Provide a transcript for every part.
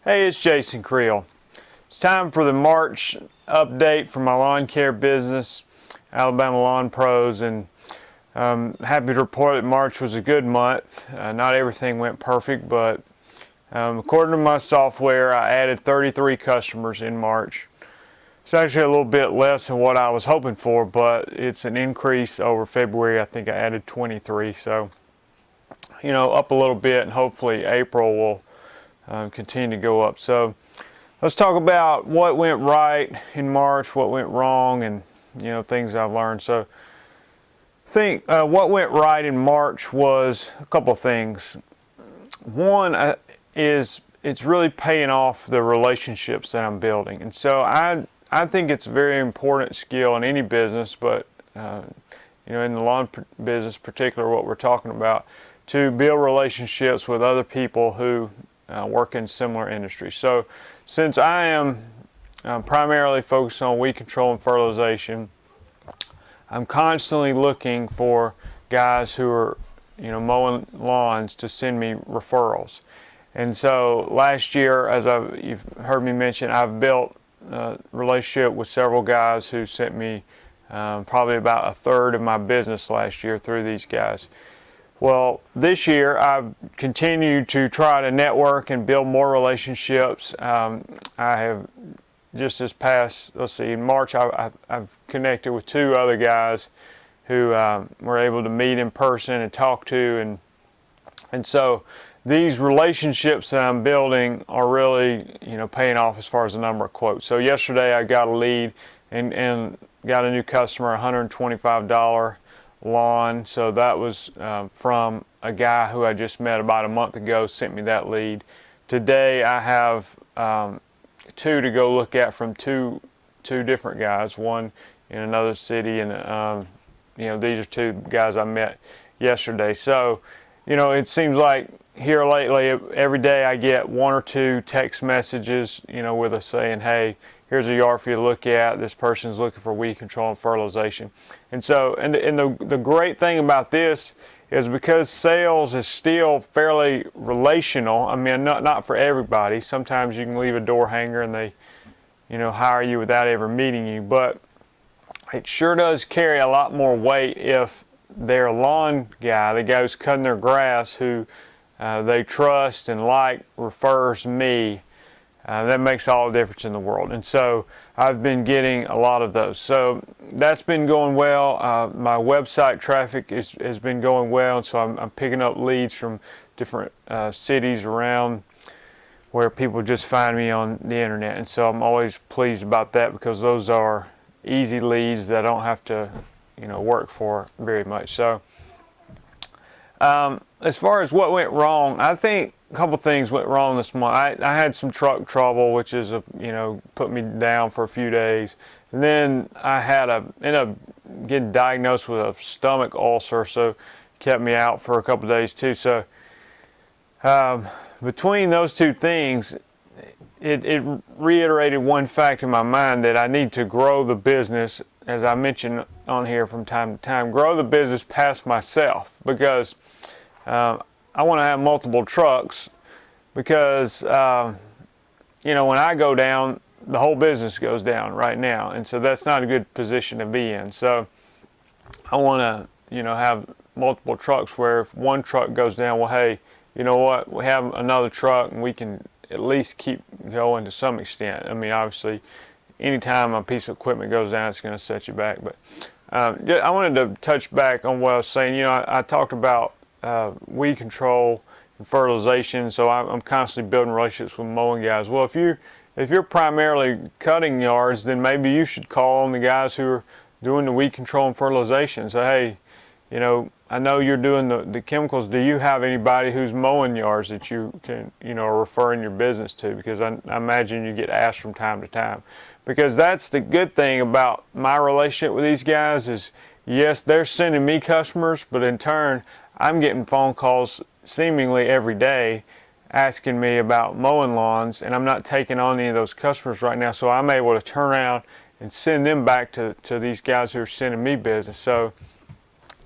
Hey, it's Jason Creel. It's time for the March update for my lawn care business, Alabama Lawn Pros, and I'm happy to report that March was a good month. Not everything went perfect, but according to my software, I added 33 customers in March. It's actually a little bit less than what I was hoping for, but it's an increase over February. I think I added 23, so up a little bit, and hopefully April will continue to go up. So let's talk about what went right in March, what went wrong, and things I've learned. So I think what went right in March was a couple of things. One is it's really paying off the relationships that I'm building, and so I think it's a very important skill in any business, but in the lawn business, particularly what we're talking about, to build relationships with other people who work in similar industries. So since I am primarily focused on weed control and fertilization, I'm constantly looking for guys who are mowing lawns to send me referrals. And so last year, as you've heard me mention, I've built a relationship with several guys who sent me probably about a third of my business last year through these guys. Well, this year I've continued to try to network and build more relationships. I have just this past, in March, I've connected with two other guys who were able to meet in person and talk to, and so these relationships that I'm building are really paying off as far as the number of quotes. So yesterday I got a lead and got a new customer, $125 lawn. So that was from a guy who I just met about a month ago, sent me that lead. Today I have two to go look at from two different guys, one in another city, and these are two guys I met yesterday. So it seems like here lately every day I get one or two text messages with us saying, hey, here's a yard for you to look at. This person's looking for weed control and fertilization. And so, and the great thing about this is because sales is still fairly relational. I mean, not for everybody. Sometimes you can leave a door hanger and they, hire you without ever meeting you. But it sure does carry a lot more weight if their lawn guy, the guy who's cutting their grass, who they trust and like, refers me. That makes all the difference in the world. And so I've been getting a lot of those. So that's been going well. My website traffic has been going well. And so I'm picking up leads from different cities around where people just find me on the internet. And so I'm always pleased about that because those are easy leads that I don't have to work for very much. So as far as what went wrong, I think a couple things went wrong this month. I had some truck trouble, which is put me down for a few days, and then I ended up getting diagnosed with a stomach ulcer, so it kept me out for a couple days too. So between those two things, it reiterated one fact in my mind that I need to grow the business, as I mentioned on here from time to time, grow the business past myself, because I want to have multiple trucks, because when I go down, the whole business goes down right now, and so that's not a good position to be in. So I want to have multiple trucks where if one truck goes down, well, hey, you know what, we have another truck and we can at least keep going to some extent. I mean, obviously anytime a piece of equipment goes down, it's going to set you back. But I wanted to touch back on what I was saying. I talked about weed control and fertilization, so I'm constantly building relationships with mowing guys. Well, if you're primarily cutting yards, then maybe you should call on the guys who are doing the weed control and fertilization. So, hey, I know you're doing the chemicals. Do you have anybody who's mowing yards that you can, are referring your business to? Because I imagine you get asked from time to time. Because that's the good thing about my relationship with these guys is, yes, they're sending me customers, but in turn, I'm getting phone calls seemingly every day asking me about mowing lawns, and I'm not taking on any of those customers right now, so I'm able to turn around and send them back to these guys who are sending me business. So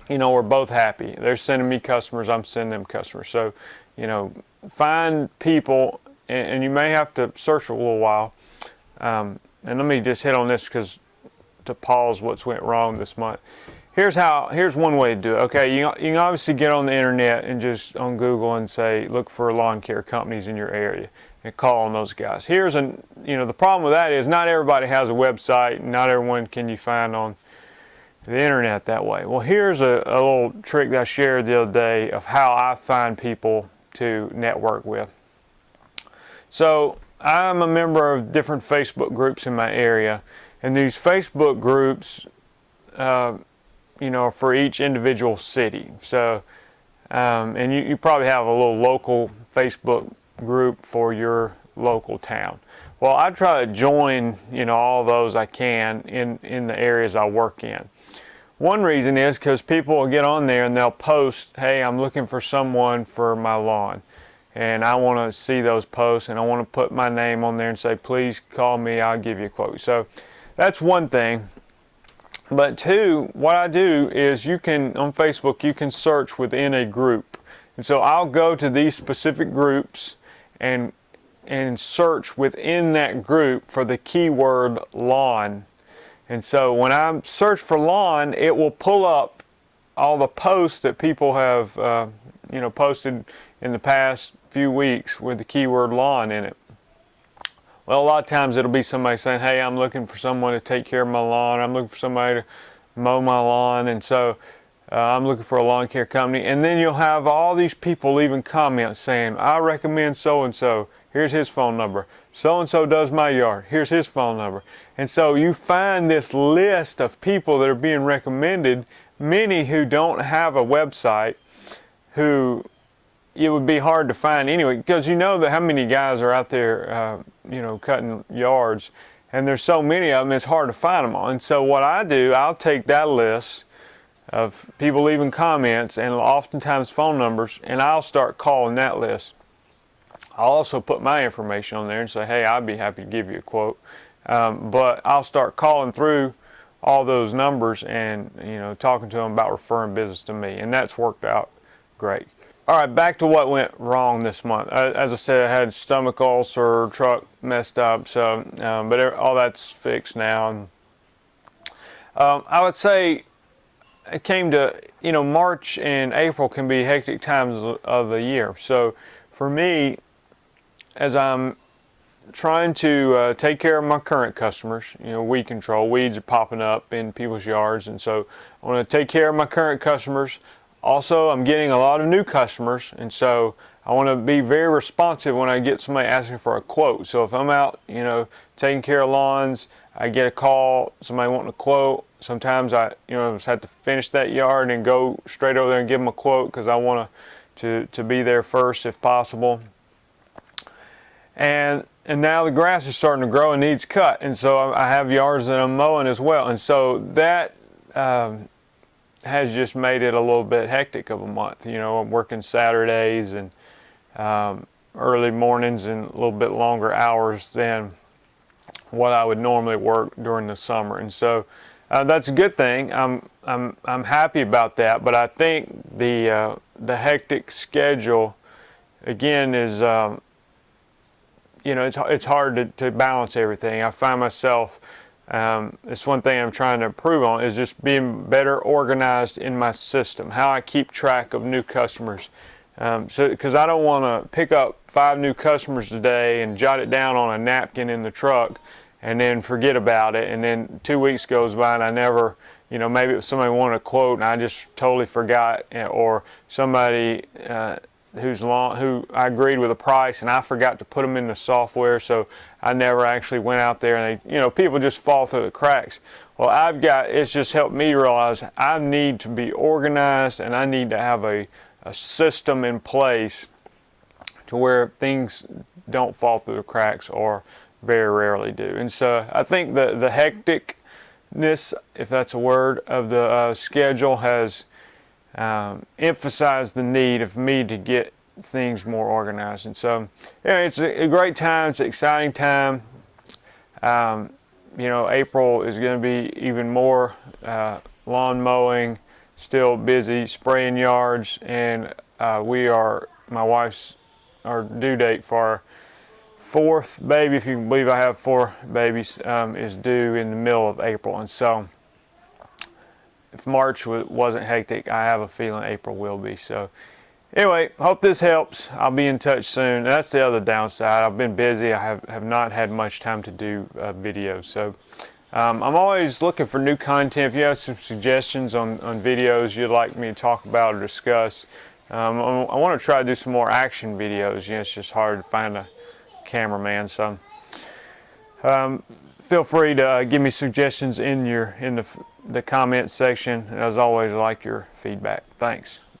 we're both happy. They're sending me customers, I'm sending them customers. So, find people, and you may have to search for a little while. And let me just hit on this because to pause what's went wrong this month. Here's one way to do it. Okay, you can obviously get on the internet and just on Google and say look for lawn care companies in your area and call on those guys. The problem with that is not everybody has a website, and not everyone can you find on the internet that way. Well, here's a little trick that I shared the other day of how I find people to network with. So I'm a member of different Facebook groups in my area, and these Facebook groups, for each individual city. So, and you probably have a little local Facebook group for your local town. Well, I try to join, all those I can in the areas I work in. One reason is because people will get on there and they'll post, hey, I'm looking for someone for my lawn. And I want to see those posts, and I want to put my name on there and say, please call me, I'll give you a quote. So that's one thing. But two, what I do is on Facebook, you can search within a group. And so I'll go to these specific groups and search within that group for the keyword lawn. And so when I search for lawn, it will pull up all the posts that people have, posted in the past few weeks with the keyword lawn in it. Well, a lot of times it'll be somebody saying, hey, I'm looking for someone to take care of my lawn. I'm looking for somebody to mow my lawn. And so I'm looking for a lawn care company. And then you'll have all these people leaving comments saying, I recommend so-and-so. Here's his phone number. So-and-so does my yard. Here's his phone number. And so you find this list of people that are being recommended, many who don't have a website, who it would be hard to find anyway, because how many guys are out there, cutting yards, and there's so many of them, it's hard to find them all. And so what I do, I'll take that list of people leaving comments and oftentimes phone numbers, and I'll start calling that list. I'll also put my information on there and say, hey, I'd be happy to give you a quote. But I'll start calling through all those numbers and, talking to them about referring business to me, and that's worked out great. All right, back to what went wrong this month. As I said, I had stomach ulcer, truck messed up, so but all that's fixed now. And I would say it came to, March and April can be hectic times of the year. So for me, as I'm trying to take care of my current customers, weed control, weeds are popping up in people's yards, and so I want to take care of my current customers. Also, I'm getting a lot of new customers, and so I want to be very responsive when I get somebody asking for a quote. So if I'm out, taking care of lawns, I get a call, somebody wanting a quote. Sometimes I, just have to finish that yard and go straight over there and give them a quote because I want to be there first if possible. And now the grass is starting to grow and needs cut, and so I have yards that I'm mowing as well, and so that has just made it a little bit hectic of a month. I'm working Saturdays and early mornings and a little bit longer hours than what I would normally work during the summer, and so that's a good thing. I'm happy about that, but I think the hectic schedule again is it's hard to balance everything. I find myself it's one thing I'm trying to improve on is just being better organized in my system, how I keep track of new customers. Because I don't want to pick up 5 new customers today and jot it down on a napkin in the truck and then forget about it. And then 2 weeks goes by and I never, maybe somebody wanted a quote and I just totally forgot, or somebody who I agreed with a price and I forgot to put them in the software, so I never actually went out there, and they, people just fall through the cracks. Well, it's just helped me realize I need to be organized and I need to have a system in place to where things don't fall through the cracks, or very rarely do. And so I think the hecticness, if that's a word, of the schedule has emphasize the need of me to get things more organized. And so it's a great time, it's an exciting time. April is going to be even more lawn mowing, still busy spraying yards, and my wife's, our due date for our fourth baby, if you can believe I have 4 babies, is due in the middle of April. And so if March wasn't hectic, I have a feeling April will be. So anyway, hope this helps. I'll be in touch soon. That's the other downside. I've been busy. I have not had much time to do videos. So I'm always looking for new content. If you have some suggestions on videos you'd like me to talk about or discuss, I want to try to do some more action videos. It's just hard to find a cameraman. So feel free to give me suggestions in the comment section. As always, I like your feedback. Thanks.